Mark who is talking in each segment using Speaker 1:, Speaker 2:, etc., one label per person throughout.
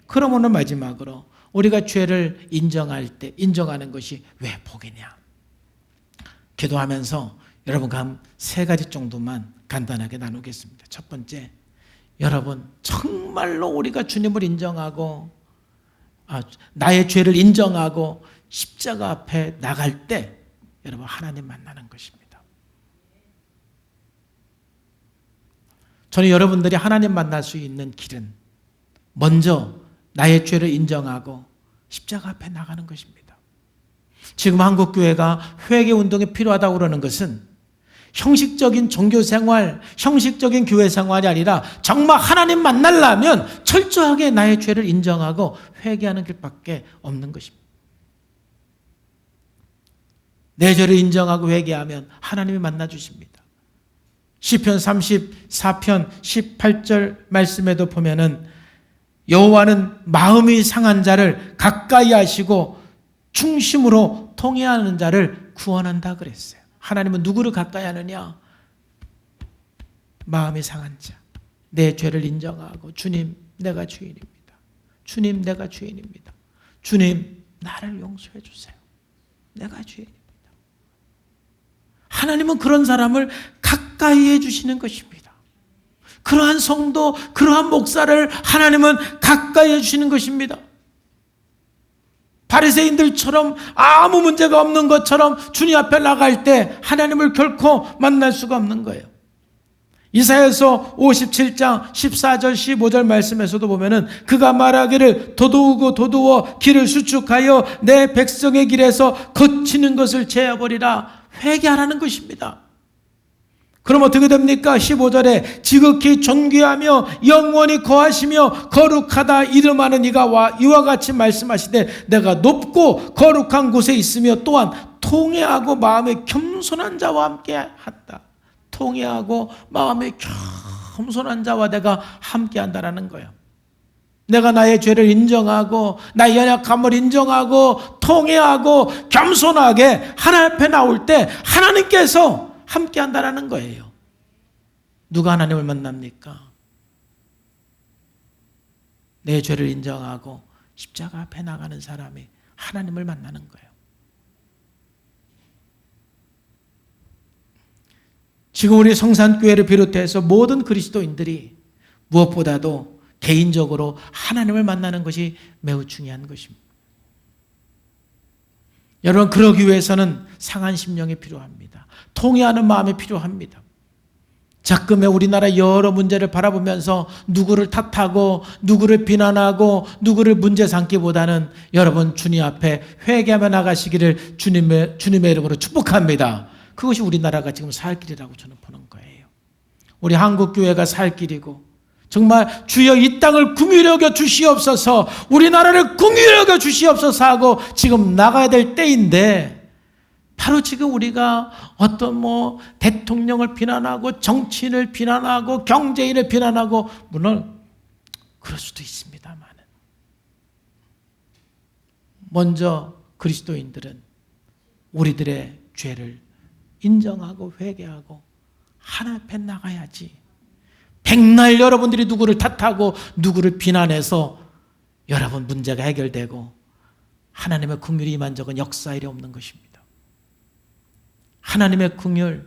Speaker 1: 그러면은 마지막으로 우리가 죄를 인정하는 것이 왜 복이냐? 기도하면서 여러분과 한 세 가지 정도만 간단하게 나누겠습니다. 첫 번째, 여러분 정말로 우리가 주님을 인정하고 나의 죄를 인정하고 십자가 앞에 나갈 때 여러분 하나님 만나는 것입니다. 저는 여러분들이 하나님 만날 수 있는 길은 먼저 나의 죄를 인정하고 십자가 앞에 나가는 것입니다. 지금 한국교회가 회개운동이 필요하다고 그러는 것은 형식적인 종교생활, 형식적인 교회생활이 아니라 정말 하나님 만나려면 철저하게 나의 죄를 인정하고 회개하는 길밖에 없는 것입니다. 내 죄를 인정하고 회개하면 하나님이 만나주십니다. 시편 34편 18절 말씀에도 보면은 여호와는 마음이 상한 자를 가까이 하시고 중심으로 통회하는 자를 구원한다 그랬어요. 하나님은 누구를 가까이 하느냐? 마음이 상한 자, 내 죄를 인정하고 주님 내가 주인입니다. 주님 내가 주인입니다. 주님 나를 용서해 주세요. 내가 주인입니다. 하나님은 그런 사람을 가까이 해주시는 것입니다. 그러한 성도, 그러한 목사를 하나님은 가까이 해주시는 것입니다. 바리새인들처럼 아무 문제가 없는 것처럼 주님 앞에 나갈 때 하나님을 결코 만날 수가 없는 거예요. 이사야서 57장 14절 15절 말씀에서도 보면은 그가 말하기를 도두어 길을 수축하여 내 백성의 길에서 거치는 것을 제어버리라. 회개하라는 것입니다. 그럼 어떻게 됩니까? 15절에 지극히 존귀하며 영원히 거하시며 거룩하다 이름하는 이가 이와 같이 말씀하시되 내가 높고 거룩한 곳에 있으며 또한 통회하고 마음에 겸손한 자와 함께 한다. 통회하고 마음에 겸손한 자와 내가 함께 한다라는 거예요. 내가 나의 죄를 인정하고 나의 연약함을 인정하고 통회하고 겸손하게 하나님 앞에 나올 때 하나님께서 함께 한다라는 거예요. 누가 하나님을 만납니까? 내 죄를 인정하고 십자가 앞에 나가는 사람이 하나님을 만나는 거예요. 지금 우리 성산교회를 비롯해서 모든 그리스도인들이 무엇보다도 개인적으로 하나님을 만나는 것이 매우 중요한 것입니다. 여러분, 그러기 위해서는 상한 심령이 필요합니다. 통회하는 마음이 필요합니다. 자꾸만 우리나라 여러 문제를 바라보면서 누구를 탓하고 누구를 비난하고 누구를 문제 삼기보다는 여러분 주님 앞에 회개하며 나가시기를 주님의 이름으로 축복합니다. 그것이 우리나라가 지금 살 길이라고 저는 보는 거예요. 우리 한국교회가 살 길이고 정말 주여 이 땅을 긍휼히 여겨 주시옵소서, 우리나라를 긍휼히 여겨 주시옵소서 하고 지금 나가야 될 때인데 바로 지금 우리가 어떤 대통령을 비난하고 정치인을 비난하고 경제인을 비난하고 물론 그럴 수도 있습니다만 먼저 그리스도인들은 우리들의 죄를 인정하고 회개하고 하나님 앞에 나가야지. 백날 여러분들이 누구를 탓하고 누구를 비난해서 여러분 문제가 해결되고 하나님의 긍휼이 임한 적은 역사일이 없는 것입니다. 하나님의 긍휼,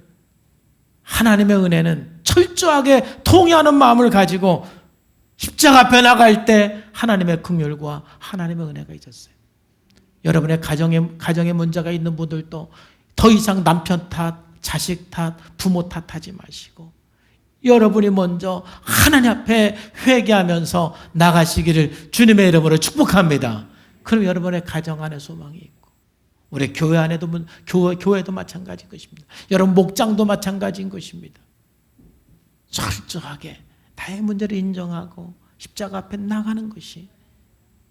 Speaker 1: 하나님의 은혜는 철저하게 통회하는 마음을 가지고 십자가 앞에 나갈 때 하나님의 긍휼과 하나님의 은혜가 있었어요. 여러분의 가정에 문제가 있는 분들도 더 이상 남편 탓, 자식 탓, 부모 탓하지 마시고 여러분이 먼저 하나님 앞에 회개하면서 나가시기를 주님의 이름으로 축복합니다. 그럼 여러분의 가정 안에 소망이 있고 우리 교회 안에도 교회도 마찬가지인 것입니다. 여러분 목장도 마찬가지인 것입니다. 철저하게 나의 문제를 인정하고 십자가 앞에 나가는 것이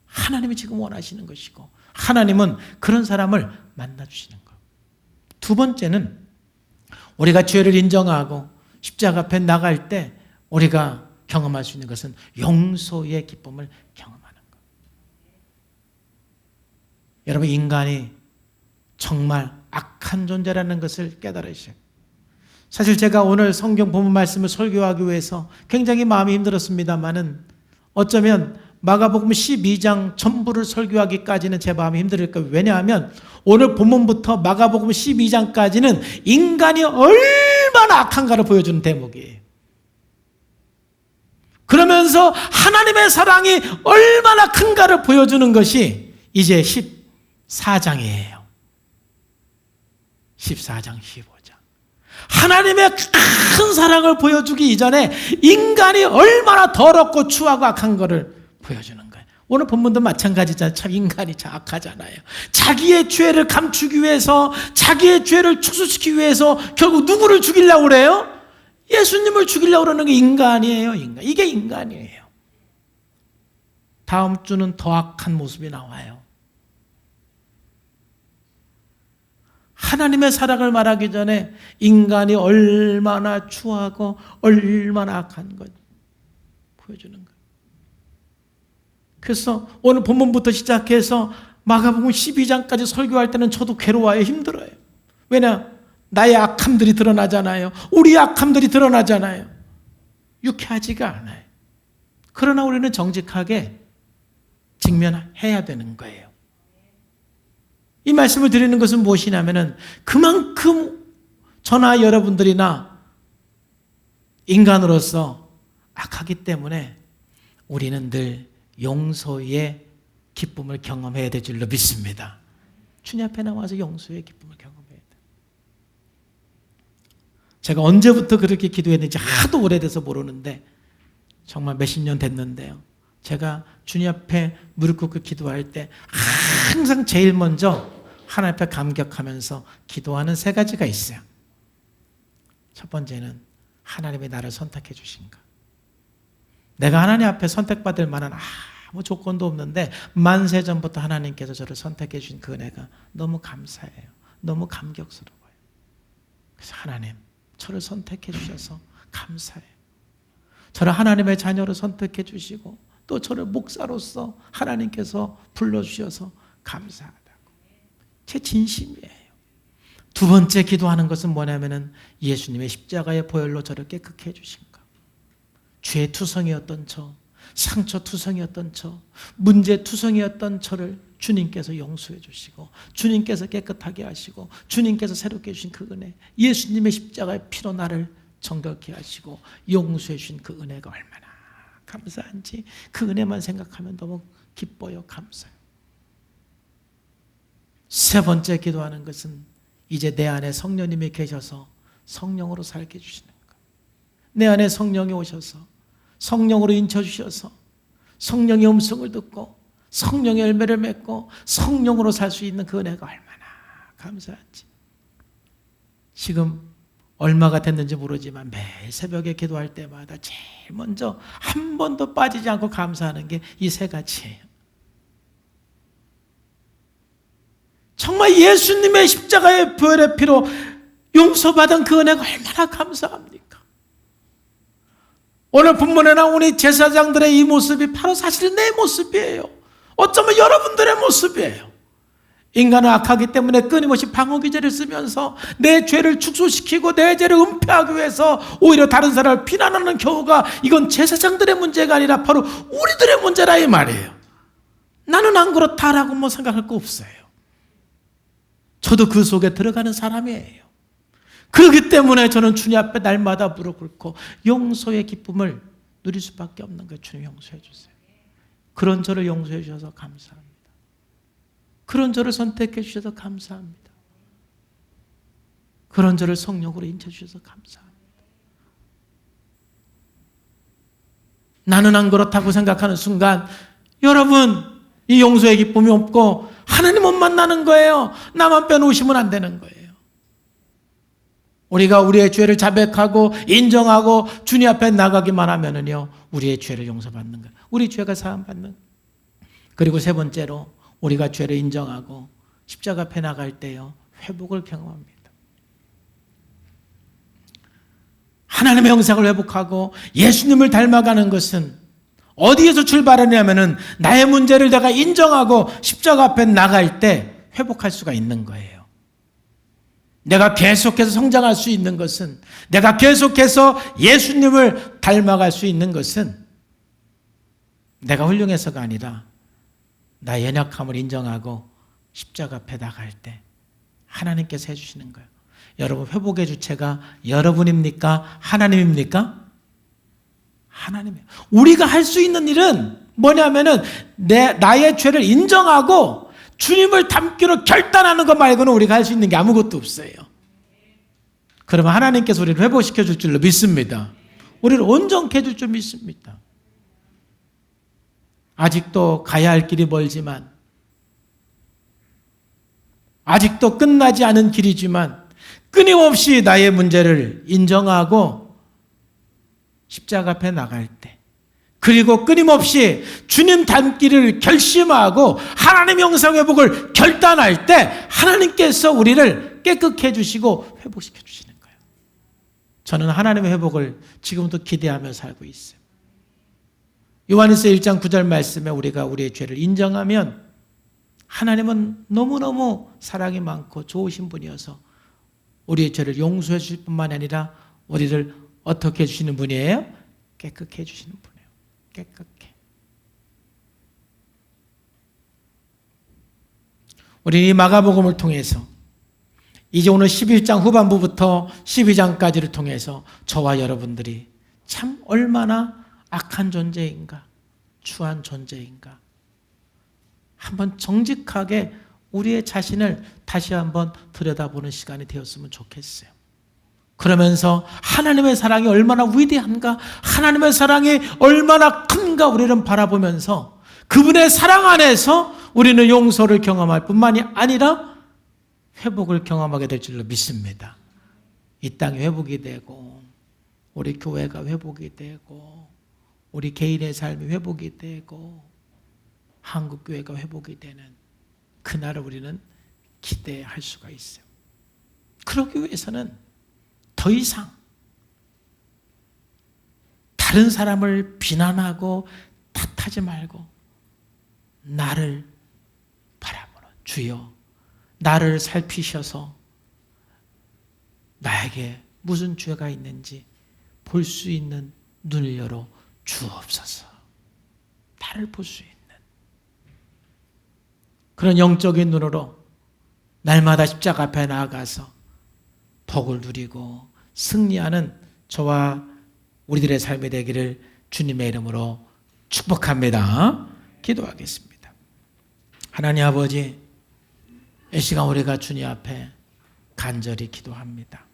Speaker 1: 하나님이 지금 원하시는 것이고 하나님은 그런 사람을 만나주시는 것. 두 번째는 우리가 죄를 인정하고 십자가 앞에 나갈 때 우리가 경험할 수 있는 것은 용서의 기쁨을 경험하는 것. 여러분 인간이 정말 악한 존재라는 것을 깨달으셔요. 사실 제가 오늘 성경 본문 말씀을 설교하기 위해서 굉장히 마음이 힘들었습니다만은 어쩌면 마가복음 12장 전부를 설교하기까지는 제 마음이 힘들 거예요. 왜냐하면 오늘 본문부터 마가복음 12장까지는 인간이 얼마나 악한가를 보여주는 대목이에요. 그러면서 하나님의 사랑이 얼마나 큰가를 보여주는 것이 이제 14장이에요. 14장, 15장. 하나님의 큰 사랑을 보여주기 이전에 인간이 얼마나 더럽고 추하고 악한 것을 보여주는 거예요. 오늘 본문도 마찬가지잖아요. 참 인간이 참 악하잖아요. 자기의 죄를 감추기 위해서, 자기의 죄를 축소시키기 위해서 결국 누구를 죽이려고 그래요? 예수님을 죽이려고 그러는 게 인간이에요. 인간. 이게 인간이에요. 다음 주는 더 악한 모습이 나와요. 하나님의 사랑을 말하기 전에 인간이 얼마나 추하고 얼마나 악한 것 보여주는 거예요. 그래서 오늘 본문부터 시작해서 마가복음 12장까지 설교할 때는 저도 괴로워요. 힘들어요. 왜냐? 나의 악함들이 드러나잖아요. 우리의 악함들이 드러나잖아요. 유쾌하지가 않아요. 그러나 우리는 정직하게 직면해야 되는 거예요. 이 말씀을 드리는 것은 무엇이냐면은 그만큼 저나 여러분들이나 인간으로서 악하기 때문에 우리는 늘 용서의 기쁨을 경험해야 될 줄로 믿습니다. 주님 앞에 나와서 용서의 기쁨을 경험해야 돼요. 제가 언제부터 그렇게 기도했는지 하도 오래돼서 모르는데 정말 몇십 년 됐는데요. 제가 주님 앞에 무릎 꿇고 기도할 때 항상 제일 먼저 하나님 앞에 감격하면서 기도하는 세 가지가 있어요. 첫 번째는 하나님이 나를 선택해 주신 것. 내가 하나님 앞에 선택받을 만한 아무 조건도 없는데 만세 전부터 하나님께서 저를 선택해 주신 그 은혜가 너무 감사해요. 너무 감격스러워요. 그래서 하나님, 저를 선택해 주셔서 감사해요. 저를 하나님의 자녀로 선택해 주시고 또 저를 목사로서 하나님께서 불러주셔서 감사하다고. 제 진심이에요. 두 번째 기도하는 것은 뭐냐면은 예수님의 십자가의 보혈로 저를 깨끗게 해주신 것. 죄 투성이었던 저, 상처 투성이었던 저, 문제 투성이었던 저를 주님께서 용서해 주시고 주님께서 깨끗하게 하시고 주님께서 새롭게 해주신 그 은혜, 예수님의 십자가의 피로 나를 정결케 하시고 용서해 주신 그 은혜가 얼마나 감사한지 그 은혜만 생각하면 너무 기뻐요. 감사해요. 세 번째 기도하는 것은 이제 내 안에 성령님이 계셔서 성령으로 살게 해주시는 것. 내 안에 성령이 오셔서 성령으로 인쳐주셔서 성령의 음성을 듣고 성령의 열매를 맺고 성령으로 살 수 있는 그 은혜가 얼마나 감사한지. 지금 얼마가 됐는지 모르지만 매일 새벽에 기도할 때마다 제일 먼저 한 번도 빠지지 않고 감사하는 게 이 세 가지예요. 정말 예수님의 십자가의 보혈의 피로 용서받은 그 은혜가 얼마나 감사합니까? 오늘 본문에 나온 우리 제사장들의 이 모습이 바로 사실 내 모습이에요. 어쩌면 여러분들의 모습이에요. 인간은 악하기 때문에 끊임없이 방어기제를 쓰면서 내 죄를 축소시키고 내 죄를 은폐하기 위해서 오히려 다른 사람을 비난하는 경우가, 이건 제사장들의 문제가 아니라 바로 우리들의 문제라 이 말이에요. 나는 안 그렇다라고 뭐 생각할 거 없어요. 저도 그 속에 들어가는 사람이에요. 그렇기 때문에 저는 주님 앞에 날마다 무릎 꿇고 용서의 기쁨을 누릴 수밖에 없는 거예요. 주님 용서해 주세요. 그런 저를 용서해 주셔서 감사합니다. 그런 저를 선택해 주셔서 감사합니다. 그런 저를 성령으로 인쳐 주셔서 감사합니다. 나는 안 그렇다고 생각하는 순간 여러분, 이 용서의 기쁨이 없고 하나님 못 만나는 거예요. 나만 빼놓으시면 안 되는 거예요. 우리가 우리의 죄를 자백하고 인정하고 주님 앞에 나가기만 하면은요, 우리의 죄를 용서받는 거예요. 우리 죄가 사함받는. 그리고 세 번째로 우리가 죄를 인정하고 십자가 앞에 나갈 때요, 회복을 경험합니다. 하나님의 형상을 회복하고 예수님을 닮아가는 것은 어디에서 출발하냐면은 나의 문제를 내가 인정하고 십자가 앞에 나갈 때 회복할 수가 있는 거예요. 내가 계속해서 성장할 수 있는 것은, 내가 계속해서 예수님을 닮아갈 수 있는 것은 내가 훌륭해서가 아니라 나의 연약함을 인정하고 십자가 앞에 나갈 때 하나님께서 해주시는 거예요. 여러분, 회복의 주체가 여러분입니까? 하나님입니까? 하나님이에요. 우리가 할 수 있는 일은 뭐냐면은 나의 죄를 인정하고 주님을 닮기로 결단하는 것 말고는 우리가 할 수 있는 게 아무것도 없어요. 그러면 하나님께서 우리를 회복시켜 줄 줄로 믿습니다. 우리를 온전케 해줄 줄 믿습니다. 아직도 가야 할 길이 멀지만, 아직도 끝나지 않은 길이지만 끊임없이 나의 문제를 인정하고 십자가 앞에 나갈 때, 그리고 끊임없이 주님 닮기를 결심하고 하나님 형상 회복을 결단할 때 하나님께서 우리를 깨끗게 해주시고 회복시켜 주시는 거예요. 저는 하나님의 회복을 지금도 기대하며 살고 있어요. 요한일서 1장 9절 말씀에 우리가 우리의 죄를 인정하면 하나님은 너무너무 사랑이 많고 좋으신 분이어서 우리의 죄를 용서해 주실 뿐만 아니라 우리를 어떻게 해주시는 분이에요? 깨끗게 해주시는 분이에요. 깨끗게. 우리 이 마가복음을 통해서 이제 오늘 11장 후반부부터 12장까지를 통해서 저와 여러분들이 참 얼마나 악한 존재인가, 추한 존재인가, 한번 정직하게 우리의 자신을 다시 한번 들여다보는 시간이 되었으면 좋겠어요. 그러면서 하나님의 사랑이 얼마나 위대한가, 하나님의 사랑이 얼마나 큰가 우리는 바라보면서 그분의 사랑 안에서 우리는 용서를 경험할 뿐만이 아니라 회복을 경험하게 될 줄로 믿습니다. 이 땅이 회복이 되고 우리 교회가 회복이 되고 우리 개인의 삶이 회복이 되고 한국교회가 회복이 되는 그날을 우리는 기대할 수가 있어요. 그러기 위해서는 더 이상 다른 사람을 비난하고 탓하지 말고 나를 바라보는 주여, 나를 살피셔서 나에게 무슨 죄가 있는지 볼 수 있는 눈을 열어 주옵소서. 나를 볼 수 있는 그런 영적인 눈으로 날마다 십자가 앞에 나아가서 복을 누리고 승리하는 저와 우리들의 삶이 되기를 주님의 이름으로 축복합니다. 기도하겠습니다. 하나님 아버지, 이 시간 우리가 주님 앞에 간절히 기도합니다.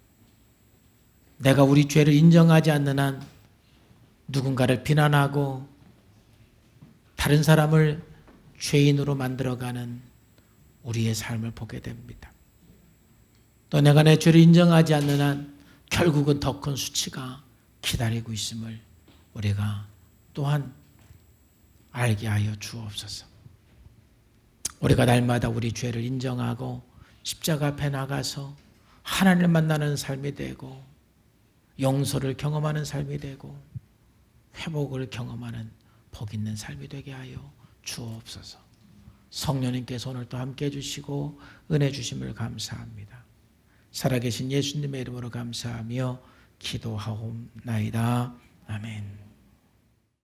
Speaker 1: 내가 우리 죄를 인정하지 않는 한 누군가를 비난하고 다른 사람을 죄인으로 만들어가는 우리의 삶을 보게 됩니다. 또 내가 내 죄를 인정하지 않는 한 결국은 더 큰 수치가 기다리고 있음을 우리가 또한 알게 하여 주옵소서. 우리가 날마다 우리 죄를 인정하고 십자가 앞에 나가서 하나님을 만나는 삶이 되고 용서를 경험하는 삶이 되고 회복을 경험하는 복 있는 삶이 되게 하여 주옵소서. 성령님께서 오늘 또 함께 해주시고 은혜 주심을 감사합니다. 살아계신 예수님의 이름으로 감사하며 기도하옵나이다. 아멘.